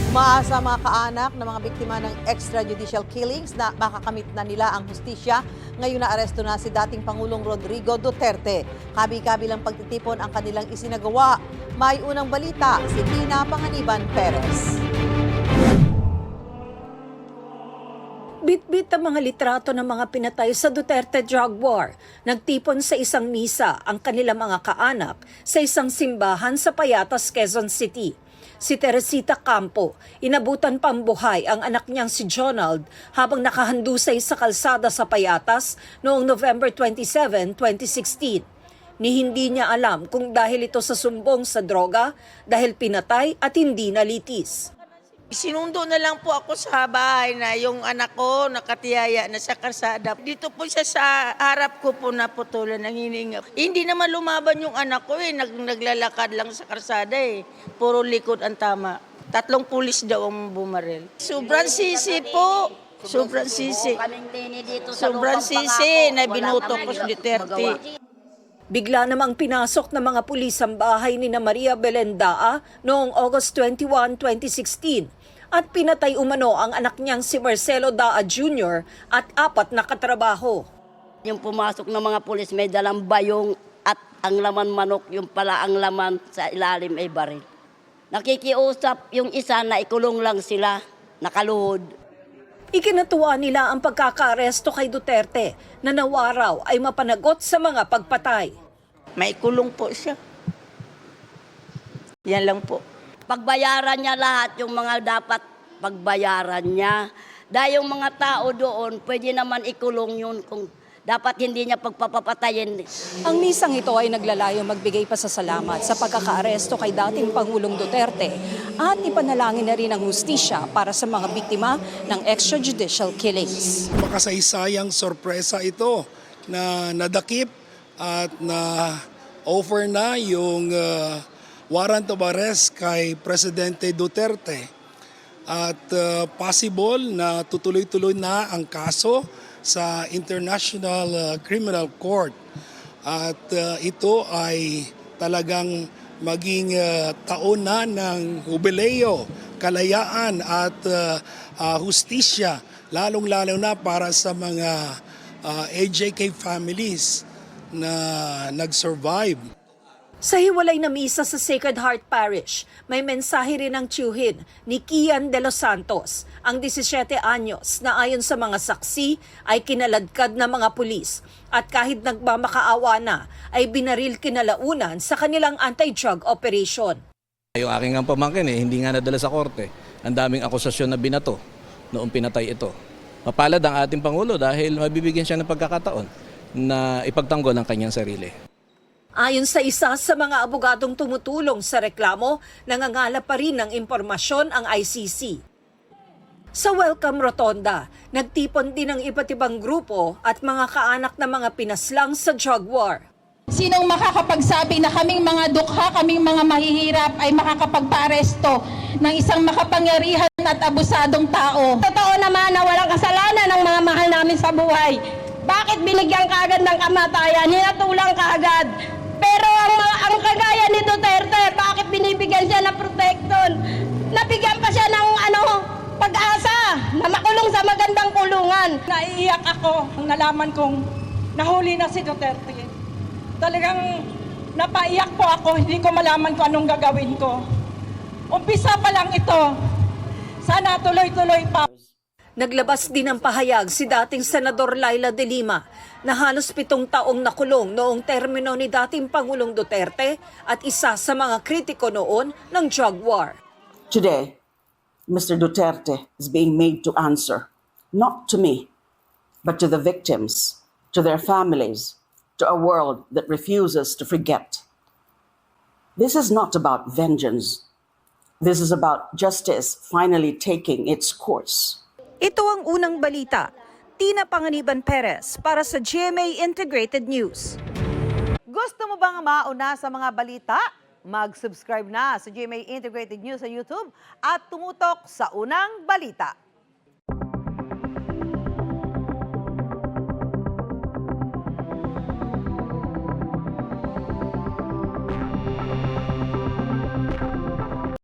Umaasa mga kaanak ng mga biktima ng extrajudicial killings na makakamit na nila ang hustisya. Ngayon na aresto na si dating Pangulong Rodrigo Duterte. Kabi-kabilang pagtitipon ang kanilang isinagawa. May unang balita, si Tina Panganiban Perez. Bitbit ang mga litrato ng mga pinatay sa Duterte drug war. Nagtipon sa isang misa ang kanilang mga kaanak sa isang simbahan sa Payatas, Quezon City. Si Teresita Campo, inabutan pambuhay ang anak niyang si Jonald habang nakahandusay sa kalsada sa Payatas noong November 27, 2016. Ni hindi niya alam kung dahil ito sa sumbong sa droga, dahil pinatay at hindi nalitis. Sinundo na lang po ako sa bahay na yung anak ko nakatiyaya na sa kalsada. Dito po siya sa harap ko po naputulan ng hininga. Hindi naman lumaban yung anak ko naglalakad lang sa kalsada Puro likod ang tama. 3 pulis daw ang bumaril. Sobrang sisi po. Sobrang sisi. Sobrang sisi na binutok ko si Duterte. Bigla namang pinasok ng mga pulis ang bahay ni Maria Belendaa noong August 21, 2016 at pinatay umano ang anak niyang si Marcelo Daa Jr. at 4 na katrabaho. Yung pumasok ng mga pulis may dalang bayong at ang laman manok, yung pala ang laman sa ilalim ay baril. Nakikiusap yung isa na ikulong lang sila, nakaluhod. Ikinatuwa nila ang pagkakaaresto kay Duterte na nawaraw ay mapanagot sa mga pagpatay. May kulong po siya. Yan lang po. Pagbayaran niya lahat yung mga dapat pagbayaran niya. Dahil yung mga tao doon, pwede naman ikulong yun kung dapat hindi niya pagpapatayin. Ang misang ito ay naglalayo magbigay pasasalamat sa pagkakaaresto kay dating Pangulong Duterte at ipanalangin na rin ang hustisya para sa mga biktima ng extrajudicial killings. Makasaysayang sorpresa ito na nadakip at na offer na yung warrant of arrest kay Presidente Duterte at possible na tutuloy-tuloy na ang kaso sa International Criminal Court at ito ay talagang maging taon na ng jubileo, kalayaan at hustisya lalong-lalo na para sa mga AJK families na nag-survive. Sa hiwalay na misa sa Sacred Heart Parish, may mensahe rin ng tiyuhin ni Kian de los Santos, ang 17 anyos na ayon sa mga saksi ay kinaladkad ng mga pulis at kahit nagmamakaawa na ay binaril kinalaunan sa kanilang anti-drug operation. Yung aking ang pamangkin hindi nga nadala sa korte. Ang daming akusasyon na binato noong pinatay ito. Mapalad ang ating Pangulo dahil mabibigyan siya ng pagkakataon na ipagtanggol ang kanyang sarili. Ayon sa isa sa mga abogadong tumutulong sa reklamo, nangangalap pa rin ng impormasyon ang ICC. Sa Welcome Rotonda, nagtipon din ng iba't ibang grupo at mga kaanak na mga pinaslang sa drug war. Sinong makakapagsabi na kaming mga dukha, kaming mga mahihirap ay makakapagpa-aresto ng isang makapangyarihan at abusadong tao? Totoo naman na walang kasalanan ng mga mahal namin sa buhay. Bakit binigyan kaagad ng kamatayan? Hinatulang kaagad. Pero ang kagaya ni Duterte, bakit binibigyan siya ng protection? Nabigyan pa siya ng pag-asa na makulong sa magandang kulungan. Naiiyak ako nung nalaman kong nahuli na si Duterte. Talagang napaiyak po ako, hindi ko malaman kung anong gagawin ko. Umpisa pa lang ito. Sana tuloy-tuloy pa. Naglabas din ng pahayag si dating Senador Laila de Lima na halos 7 taong nakulong noong termino ni dating Pangulong Duterte at isa sa mga kritiko noon ng drug war. Today, Mr. Duterte is being made to answer, not to me, but to the victims, to their families, to a world that refuses to forget. This is not about vengeance. This is about justice finally taking its course. Ito ang unang balita. Tina Panganiban Perez para sa GMA Integrated News. Gusto mo bang mauna sa mga balita? Mag-subscribe na sa GMA Integrated News sa YouTube at tumutok sa unang balita.